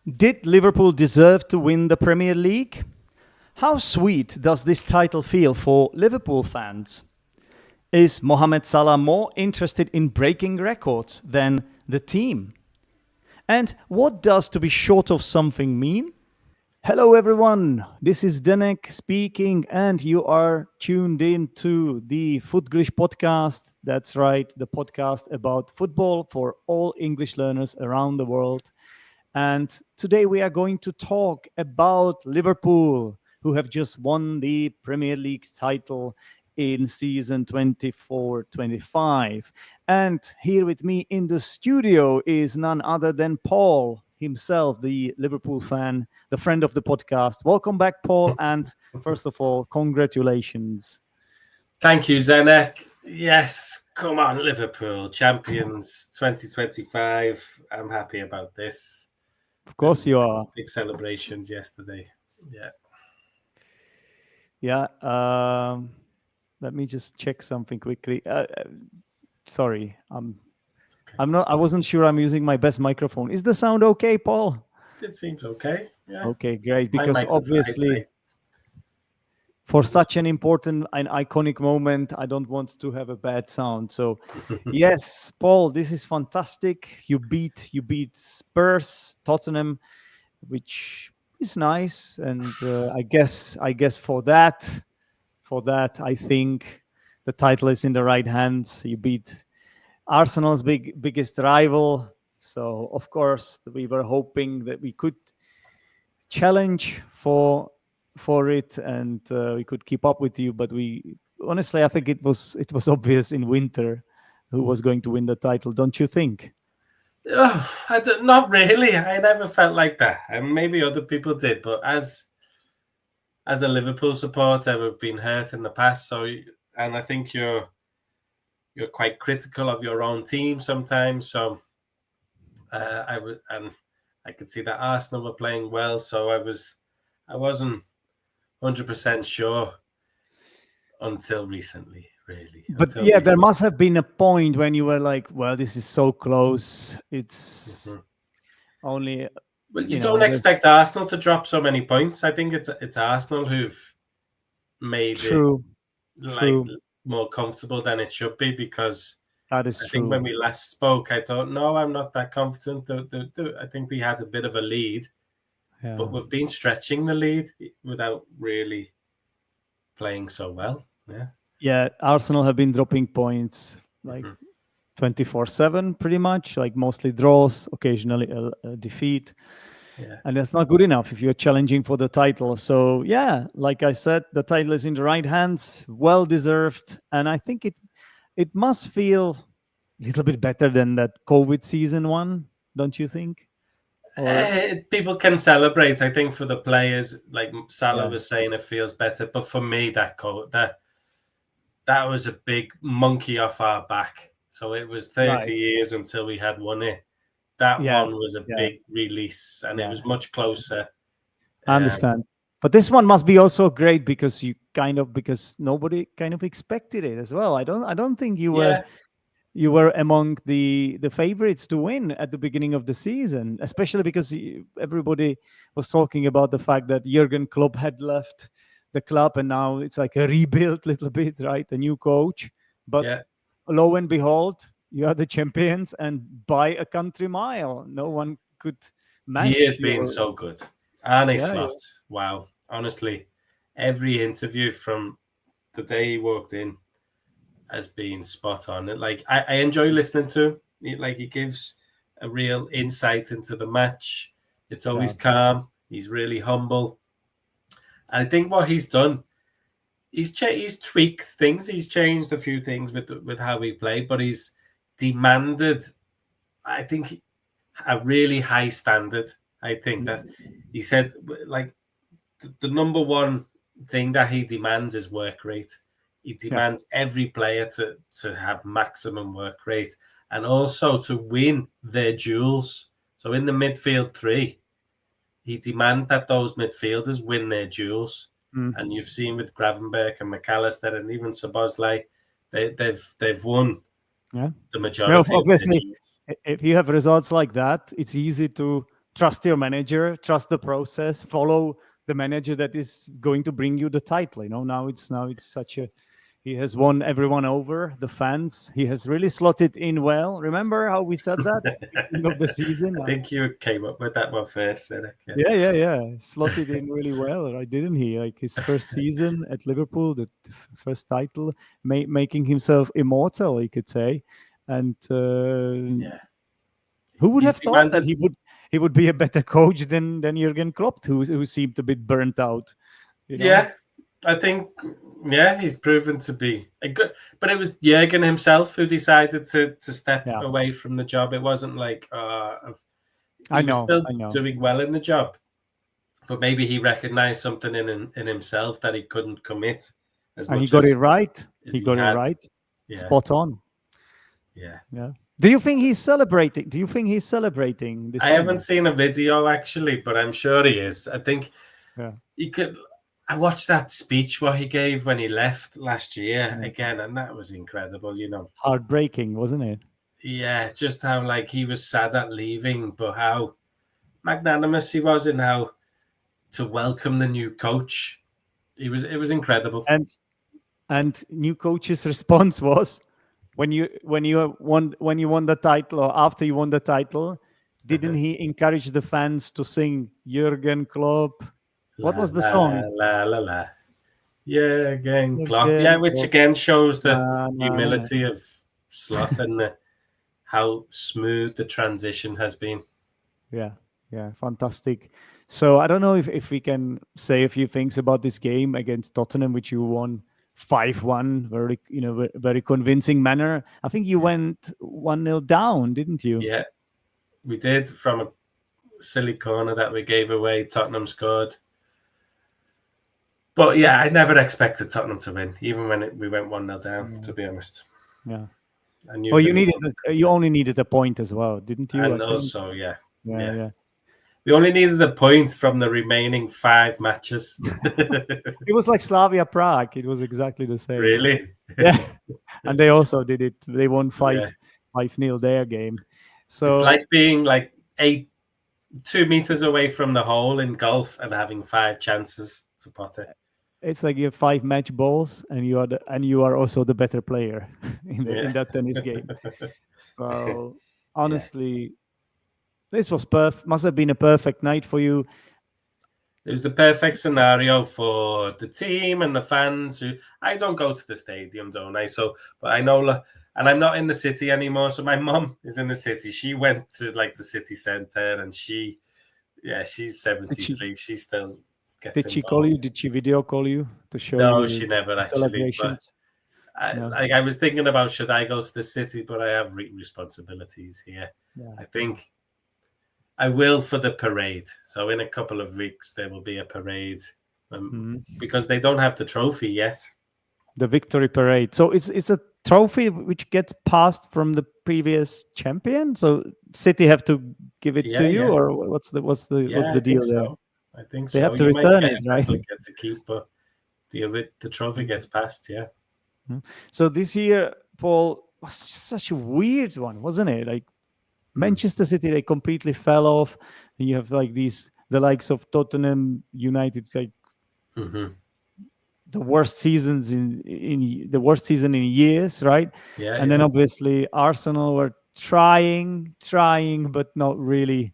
Did Liverpool deserve to win the Premier League? How sweet does this title feel for Liverpool fans? Is Mohamed Salah more interested in breaking records than the team? And what does to be short of something mean? Hello, everyone. This is Zdenek speaking, and you are tuned in to the Footglish podcast. That's right, the podcast about football for all English learners around the world. And today we are going to talk about Liverpool, who have just won the Premier League title in season 24-25. And here with me in the studio is none other than Paul himself, the Liverpool fan, the friend of the podcast. Welcome back, Paul. And first of all, congratulations. Thank you, Zdenek. Yes, come on, Liverpool, champions 2025. I'm happy about this. Of course you are. Big celebrations yesterday. Yeah. Yeah. Let me just check something quickly. Sorry, Okay. I wasn't sure I'm using my best microphone. Is the sound okay, Paul? It seems okay. Yeah. Okay, great. My Because microphone, obviously, for such an important and iconic moment, I don't want to have a bad sound. So, yes, Paul, this is fantastic. You beat Spurs, Tottenham, which is nice. And I guess for that, I think the title is in the right hands. You beat Arsenal's biggest rival. So, of course, we were hoping that we could challenge for it and we could keep up with you. But we honestly, I think it was obvious in winter who was going to win the title. Don't you think? Not really. I never felt like that, and maybe other people did. But as a Liverpool supporter, we've been hurt in the past, and I think you're quite critical of your own team sometimes. So I could see that Arsenal were playing well, so I wasn't 100% sure until recently, really. But there must have been a point when you were like, well, this is so close. It's only. Well, you don't expect Arsenal to drop so many points. I think it's Arsenal who've made it more comfortable than it should be, because that is I true. think when we last spoke, I thought, no, I'm not that confident. I think we had a bit of a lead, but we've been stretching the lead without really playing so well. Yeah, Arsenal have been dropping points like 24/7, pretty much, like mostly draws, occasionally a defeat. Yeah. And that's not good enough if you're challenging for the title. So, yeah, like I said, the title is in the right hands, well deserved. And I think it must feel a little bit better than that COVID season one, don't you think? People can celebrate. I think for the players, like Salah was saying, it feels better. But for me, that was a big monkey off our back. So it was 30 years until we had won it. That one was a big release, and it was much closer. I understand. But this one must be also great because because nobody kind of expected it as well. I don't think you were among the favorites to win at the beginning of the season, especially because everybody was talking about the fact that Jurgen Klopp had left the club and now it's like a rebuild little bit, right? A new coach. But lo and behold, you are the champions and by a country mile. No one could match. He has been so good. Arne Slot, wow. Honestly, every interview from the day he walked in has been spot on. Like I enjoy listening to him. He gives a real insight into the match. It's always calm. He's really humble. And I think what he's done, he's tweaked things. He's changed a few things with how we play, but he's demanded, I think, a really high standard. I think that he said, like, the number one thing that he demands is work rate. He demands every player to have maximum work rate and also to win their duels. So in the midfield three, he demands that those midfielders win their duels. And you've seen with Gravenberch and McAllister and even Szoboszlai, they've won the majority. Obviously, if you have results like that, it's easy to trust your manager, trust the process, follow the manager that is going to bring you the title. Now it's such a. He has won everyone over, the fans. He has really slotted in well. Remember how we said that at the beginning of the season? I think you came up with that one first, Zdenek. Yeah. Slotted in really well, right? Didn't he? Like his first season at Liverpool, the first title, making himself immortal, you could say. And who would have thought that he would be a better coach than Jurgen Klopp, who seemed a bit burnt out? Yeah, I think. Yeah, he's proven to be a good. But it was Jurgen himself who decided to step away from the job. It wasn't like he was still doing well in the job, but maybe he recognized something in himself that he couldn't commit as much. And he got it right. He got it right. Yeah. Spot on. Yeah. Do you think he's celebrating? This? I haven't seen a video actually, but I'm sure he is. I think he could. I watched that speech what he gave when he left last year again, and that was incredible. Heartbreaking, wasn't it? Yeah, just how like he was sad at leaving, but how magnanimous he was in how to welcome the new coach. It was incredible. And new coach's response was when you won the title, or after you won the title, didn't he encourage the fans to sing Jurgen Klopp? What was the song? La la la. Jurgen Klopp. Yeah, which again shows the humility of Slot and how smooth the transition has been. Yeah, fantastic. So I don't know if we can say a few things about this game against Tottenham, which you won 5-1, very convincing manner. I think you went 1-0 down, didn't you? Yeah, we did, from a silly corner that we gave away. Tottenham scored. But yeah, I never expected Tottenham to win, even when we went 1-0 down, to be honest. Yeah. Well, you only needed a point as well, didn't you? And also, yeah. We only needed a point from the remaining 5 matches. It was like Slavia Prague. It was exactly the same. Really? Yeah. And they also did it. They won 5-0 their game. So it's like being like 2 meters away from the hole in golf and having 5 chances to pot it. It's like you have 5 match balls, and you are also the better player in that tennis game. So honestly, this was must have been a perfect night for you. It was the perfect scenario for the team and the fans. I don't go to the stadium, don't I? But I know, and I'm not in the city anymore. So my mum is in the city. She went to like the city centre, and she's 73. She still. Did she call you? Did she video call you to show you? No, she never actually. I was thinking about, should I go to the city, but I have responsibilities here. Yeah. I think I will for the parade. So in a couple of weeks there will be a parade because they don't have the trophy yet. The victory parade. So it's a trophy which gets passed from the previous champion. So City have to give it to you, or what's the deal there? I think so. They have to return it, right? Get to keep, but the trophy gets passed, yeah. So this year, Paul, was such a weird one, wasn't it? Like Manchester City, they completely fell off. And you have like the likes of Tottenham, United, like the worst seasons in the worst season in years, right? Yeah. And then obviously Arsenal were trying, but not really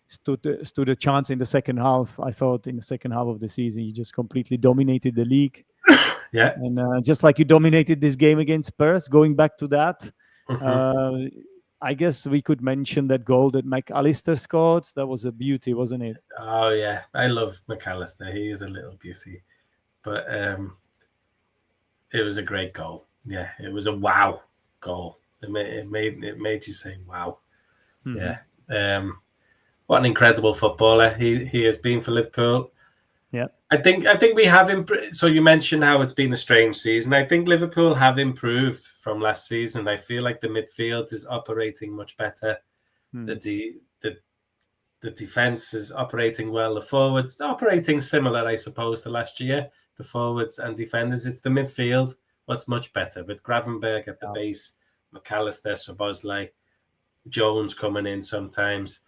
stood a chance in the second half. I thought in the second half of the season, you just completely dominated the league. Yeah. And just like you dominated this game against Spurs, going back to that, I guess we could mention that goal that McAllister scored. That was a beauty, wasn't it? Oh, yeah. I love McAllister. He is a little beauty. But it was a great goal. Yeah, it was a wow goal. It made you say, wow. Yeah. What an incredible footballer he has been for Liverpool. Yeah, I think we have improved. So you mentioned how it's been a strange season. I think Liverpool have improved from last season. I feel like the midfield is operating much better. The defense is operating well. The forwards operating similar, I suppose, to last year. The forwards and defenders. It's the midfield what's much better with Gravenberch at the base, McAllister, Szoboszlai, Jones coming in sometimes.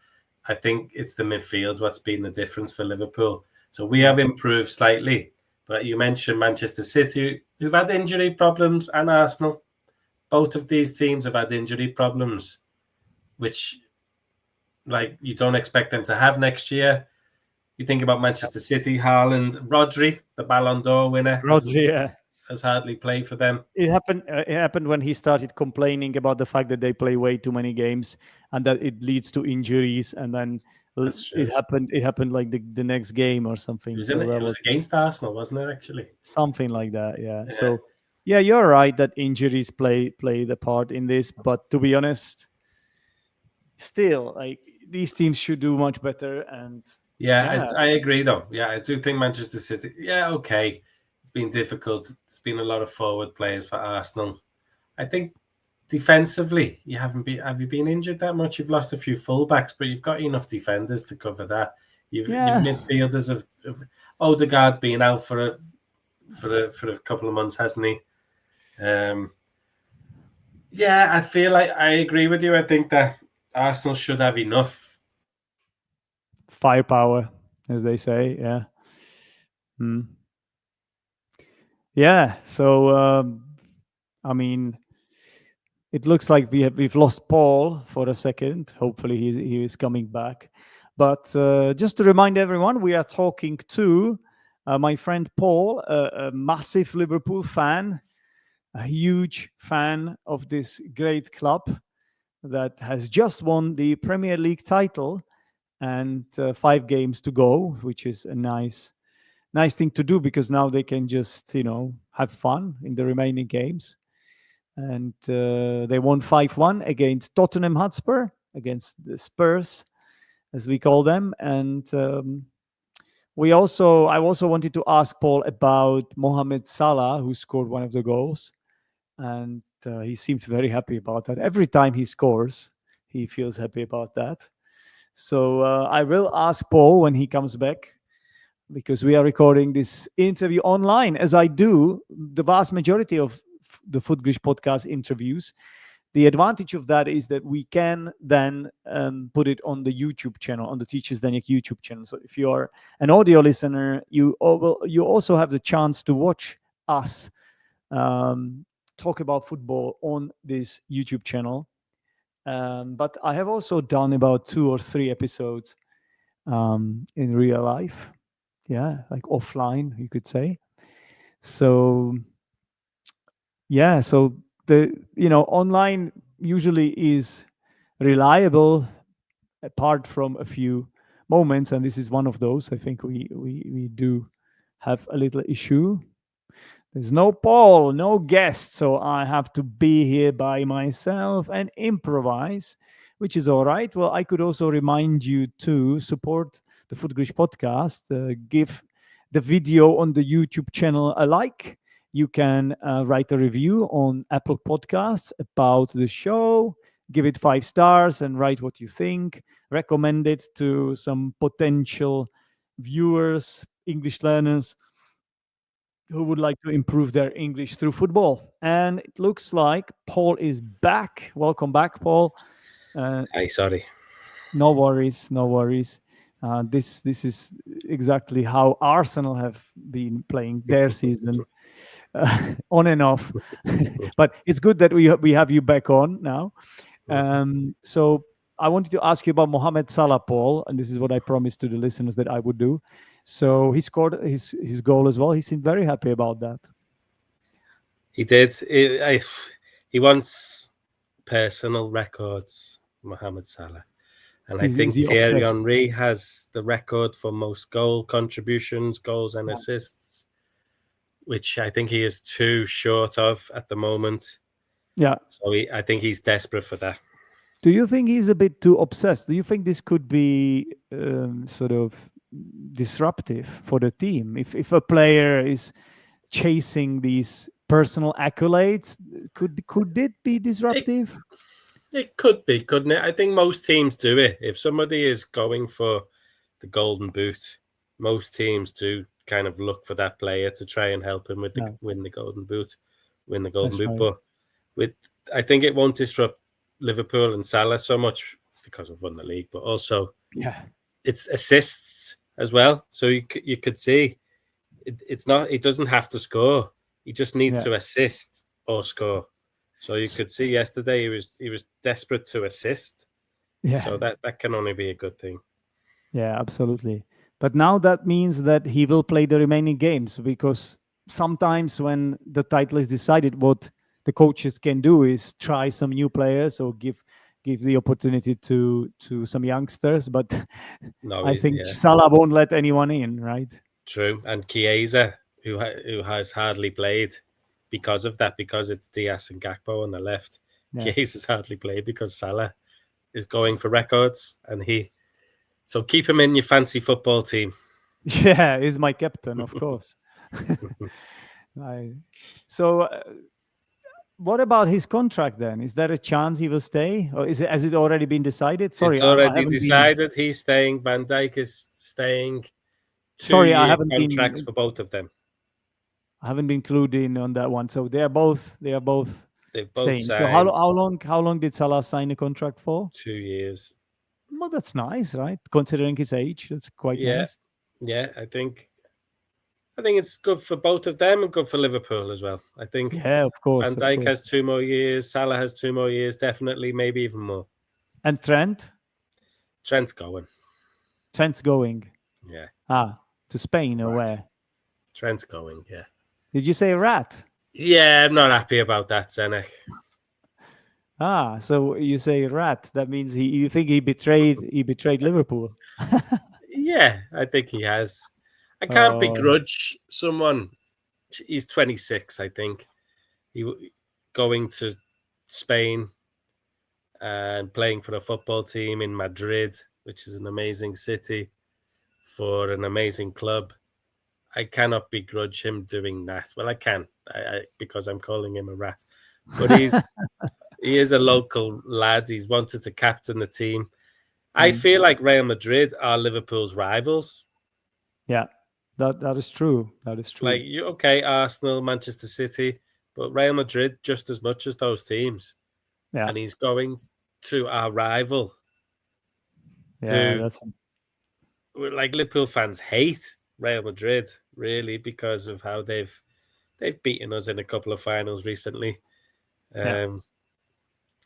I think it's the midfield what's been the difference for Liverpool. So we have improved slightly. But you mentioned Manchester City, who've had injury problems, and Arsenal. Both of these teams have had injury problems, which you don't expect them to have next year. You think about Manchester City, Haaland, Rodri, the Ballon d'Or winner, Rodri, has hardly played for them. It happened when he started complaining about the fact that they play way too many games and that it leads to injuries. And then it happened. It happened like the next game or something. It was against Arsenal, wasn't it? Actually, something like that. Yeah. So, yeah, you're right that injuries play the part in this. But to be honest, still, like these teams should do much better. And I agree, though. Yeah, I do think Manchester City. Yeah, okay. It's been difficult. It's been a lot of forward players for Arsenal. I think defensively, have you been injured that much? You've lost a few fullbacks, but you've got enough defenders to cover that. Your midfielders have Odegaard's been out for a couple of months, hasn't he? I feel like I agree with you. I think that Arsenal should have enough firepower, as they say. Yeah. Yeah. So, I mean, it looks like we've lost Paul for a second. Hopefully, he is coming back. But just to remind everyone, we are talking to my friend Paul, a massive Liverpool fan, a huge fan of this great club that has just won the Premier League title, and 5 games to go, which is a nice thing to do because now they can just have fun in the remaining games. And they won 5-1 against Tottenham Hotspur, against the Spurs, as we call them. And I also wanted to ask Paul about Mohamed Salah, who scored one of the goals. And he seemed very happy about that. Every time he scores, he feels happy about that. So I will ask Paul when he comes back, because we are recording this interview online, as I do the vast majority of the Footglish podcast interviews. The advantage of that is that we can then put it on the YouTube channel, on the Teacher Zdenek YouTube channel. So if you are an audio listener, you also have the chance to watch us talk about football on this YouTube channel. But I have also done about 2 or 3 episodes in real life. Yeah, like offline, you could say. So yeah, so the online usually is reliable, apart from a few moments, and this is one of those. I think we do have a little issue. There's no Paul, no guest, so I have to be here by myself and improvise, which is all right. Well, I could also remind you to support the Footglish podcast. Give the video on the YouTube channel a like. You can write a review on Apple Podcasts about the show. Give it 5 stars and write what you think. Recommend it to some potential viewers, English learners, who would like to improve their English through football. And it looks like Paul is back. Welcome back, Paul. Hey, sorry. No worries. This is exactly how Arsenal have been playing their season, on and off. But it's good that we have you back on now. So I wanted to ask you about Mohamed Salah, Paul, and this is what I promised to the listeners that I would do. So he scored his goal as well. He seemed very happy about that. He did. He wants personal records, Mohamed Salah. And I think Thierry Henry has the record for most goal contributions, goals and assists, which I think he is 2 short of at the moment. Yeah. So I think he's desperate for that. Do you think he's a bit too obsessed? Do you think this could be sort of disruptive for the team? If a player is chasing these personal accolades, could it be disruptive? It could be, couldn't it? I think most teams do it. If somebody is going for the golden boot, most teams do kind of look for that player to try and help him with win the golden boot. Right. But I think it won't disrupt Liverpool and Salah so much because we've won the league, but also it's assists as well. So you could see it's not. He doesn't have to score. He just needs to assist or score. So you could see yesterday he was desperate to assist. Yeah. So that can only be a good thing. Yeah, absolutely. But now that means that he will play the remaining games, because sometimes when the title is decided, what the coaches can do is try some new players or give the opportunity to some youngsters. But No, I think Salah won't let anyone in, right? True. And Chiesa, who has hardly played because of that, because it's Diaz and Gakpo on the left. Yeah. Chiesa's hardly played because Salah is going for records, and so keep him in your fancy football team. Yeah, he's my captain, of course. So what about his contract then? Is there a chance he will stay, or has it already been decided? Sorry, it's already decided. He's staying. Van Dijk is staying. Sorry, I haven't contracts for both of them. I haven't been clued in on that one. So they've both staying. Signed. So how long did Salah sign a contract for? 2 years. Well, that's nice, right? Considering his age, that's quite nice. Yeah, I think it's good for both of them and good for Liverpool as well. I think. Yeah, of course. Van Dijk has 2 more years. Salah has 2 more years, definitely, maybe even more. And Trent? Trent's going. Yeah. To Spain or where? Trent's going, yeah. Did you say rat? Yeah, I'm not happy about that, Zdenek. So you say rat. That means you think he betrayed Liverpool. Yeah, I think he has. I can't begrudge someone. He's 26, I think. He going to Spain and playing for a football team in Madrid, which is an amazing city, for an amazing club. I cannot begrudge him doing that. Well, I can, because I'm calling him a rat. But he is a local lad. He's wanted to captain the team. I feel like Real Madrid are Liverpool's rivals. Yeah, that is true. That is true. Like, Arsenal, Manchester City, but Real Madrid just as much as those teams. Yeah. And he's going to our rival. Yeah, like Liverpool fans hate Real Madrid, really, because of how they've beaten us in a couple of finals recently.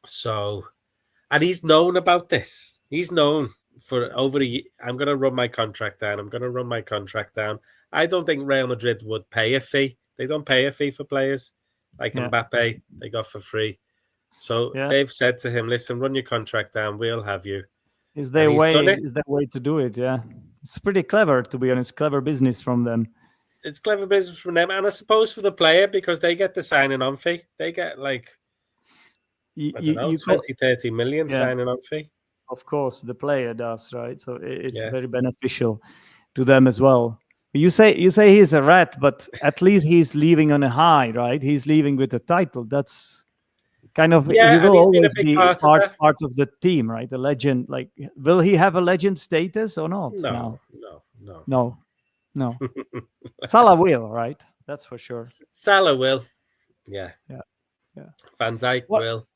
So, and he's known about this. He's known for over a year. I'm going to run my contract down. I don't think Real Madrid would pay a fee. They don't pay a fee for players like Mbappe. They got for free. So they've said to him, listen, run your contract down. We'll have you. Is their way to do it, yeah. It's pretty clever, to be honest. Clever business from them. It's clever business from them. And I suppose for the player, because they get the signing on fee. They get like, 20, 30 million signing on fee. Of course, the player does, right? So it's very beneficial to them as well. You say he's a rat, but at least he's leaving on a high, right? He's leaving with a title. That's kind of, he will always be part of the team, right? The legend. Like, will he have a legend status or not? No. Salah will, right? That's for sure. Salah will. Yeah. Van Dijk will.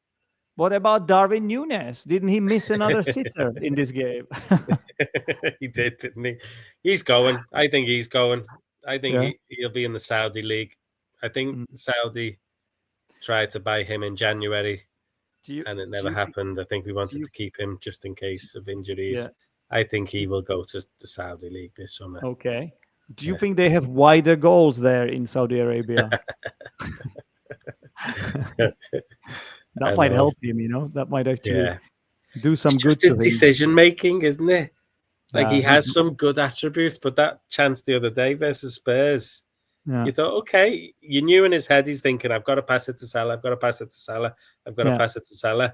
What about Darwin Núñez? Didn't he miss another sitter in this game? He did, didn't he? He's going. I think he's going. I think he'll be in the Saudi league. I think Saudi tried to buy him in January, and it never happened. I think we wanted to keep him just in case of injuries. I think he will go to the Saudi league this summer. Okay. Do you think they have wider goals there in Saudi Arabia? That might help him, That might actually do some good to him. It's decision making, isn't it? Like, he has some good attributes, but that chance the other day versus Spurs, you thought, okay, you knew in his head he's thinking, I've got to pass it to Salah, I've got to pass it to Salah, I've got to pass it to Salah.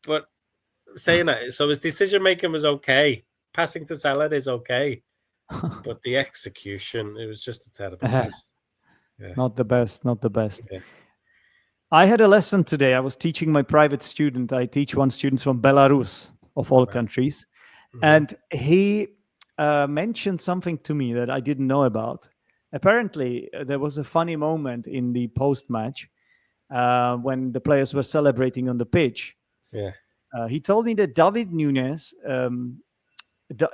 But saying that, so his decision making was okay. Passing to Salah is okay. But the execution, it was just a terrible pass. Not the best. Yeah. I had a lesson today. I was teaching my private student. I teach one student from Belarus, of all countries. And he mentioned something to me that I didn't know about. Apparently, there was a funny moment in the post-match when the players were celebrating on the pitch. Yeah. He told me that David Núñez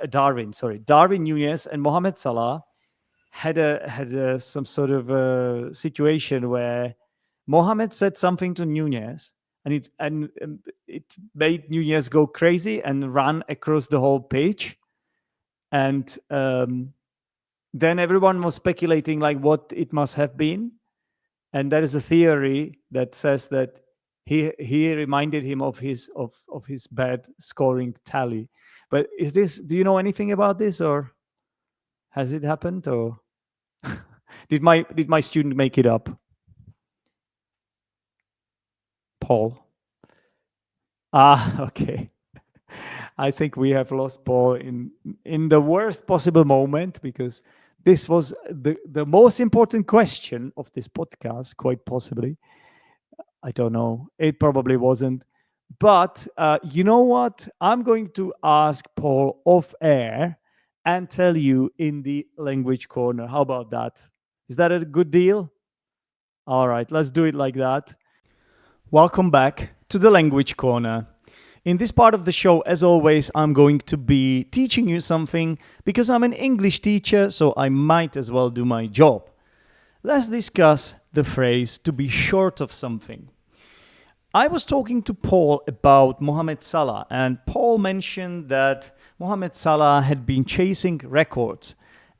Darwin Nunez and Mohamed Salah had some sort of a situation where Mohamed said something to Nunez, and it made Nunez go crazy and run across the whole pitch, and then everyone was speculating like what it must have been, and there is a theory that says that he reminded him of his bad scoring tally. But do you know anything about this, or has it happened, or did my student make it up? Paul. Okay. I think we have lost Paul in the worst possible moment, because this was the most important question of this podcast, quite possibly. I don't know. It probably wasn't. But you know what? I'm going to ask Paul off air and tell you in the language corner. How about that? Is that a good deal? All right, let's do it like that. Welcome back to the language corner. In this part of the show, as always, I'm going to be teaching you something because I'm an English teacher, so I might as well do my job. Let's discuss the phrase to be short of something. I was talking to Paul about Mohamed Salah, and Paul mentioned that Mohamed Salah had been chasing records.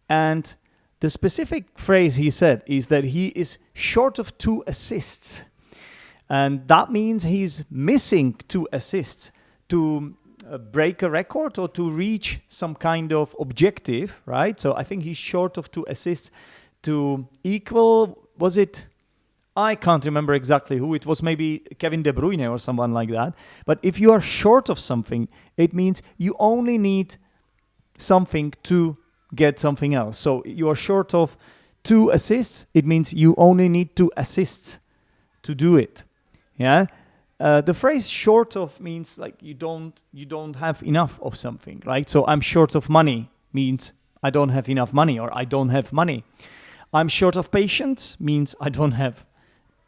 And the specific phrase he said is that he is short of 2 assists. And that means he's missing 2 assists to break a record or to reach some kind of objective, right? So I think he's short of 2 assists to equal, was it? I can't remember exactly who. It was maybe Kevin De Bruyne or someone like that. But if you are short of something, it means you only need something to get something else. So you are short of 2 assists. It means you only need 2 assists to do it. Yeah. The phrase "short of" means like you don't have enough of something, right? So I'm short of money means I don't have enough money, or I don't have money. I'm short of patience means I don't have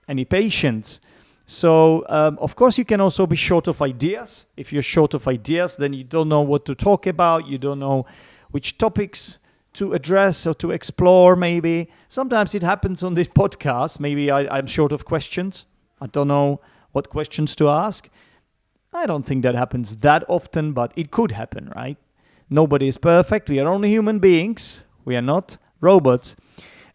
any patience. So of course you can also be short of ideas. If you're short of ideas, then you don't know what to talk about. You don't know which topics to address or to explore. Maybe sometimes it happens on this podcast. Maybe I'm short of questions. I don't know what questions to ask. I don't think that happens that often, but it could happen, right? Nobody is perfect. We are only human beings. We are not robots.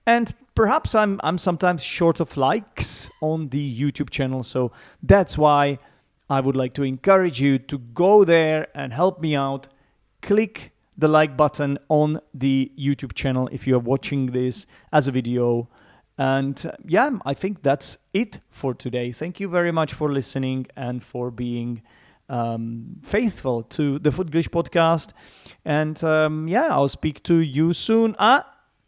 And perhaps I'm sometimes short of likes on the YouTube channel. So that's why I would like to encourage you to go there and help me out. Click the like button on the YouTube channel if you're watching this as a video. And I think that's it for today. Thank you very much for listening and for being faithful to the Footglish podcast. And I'll speak to you soon.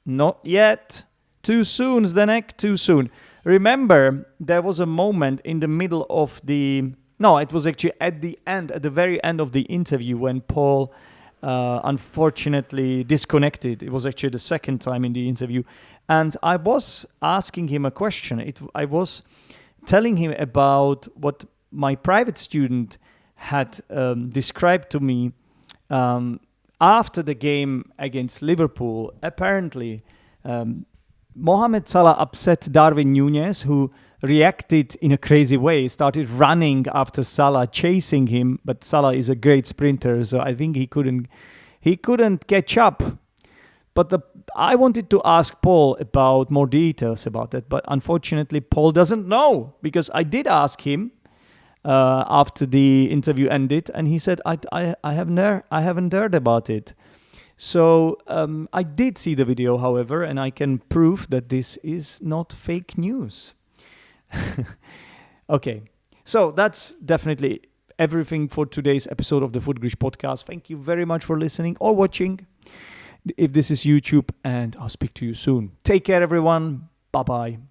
Not yet. Too soon, Zdenek, too soon. Remember, there was a moment in the middle of it was actually at the very end of the interview when Paul unfortunately disconnected. It was actually the second time in the interview. And I was asking him a question. I was telling him about what my private student had described to me after the game against Liverpool. Apparently, Mohamed Salah upset Darwin Nunez, who reacted in a crazy way, started running after Salah, chasing him. But Salah is a great sprinter, so I think he couldn't catch up. But I wanted to ask Paul about more details about that, but unfortunately Paul doesn't know, because I did ask him after the interview ended, and he said I haven't heard about it. So I did see the video, however, and I can prove that this is not fake news. Okay, so that's definitely everything for today's episode of the Footglish podcast. Thank you very much for listening or watching, if this is YouTube, and I'll speak to you soon. Take care, everyone. Bye-bye.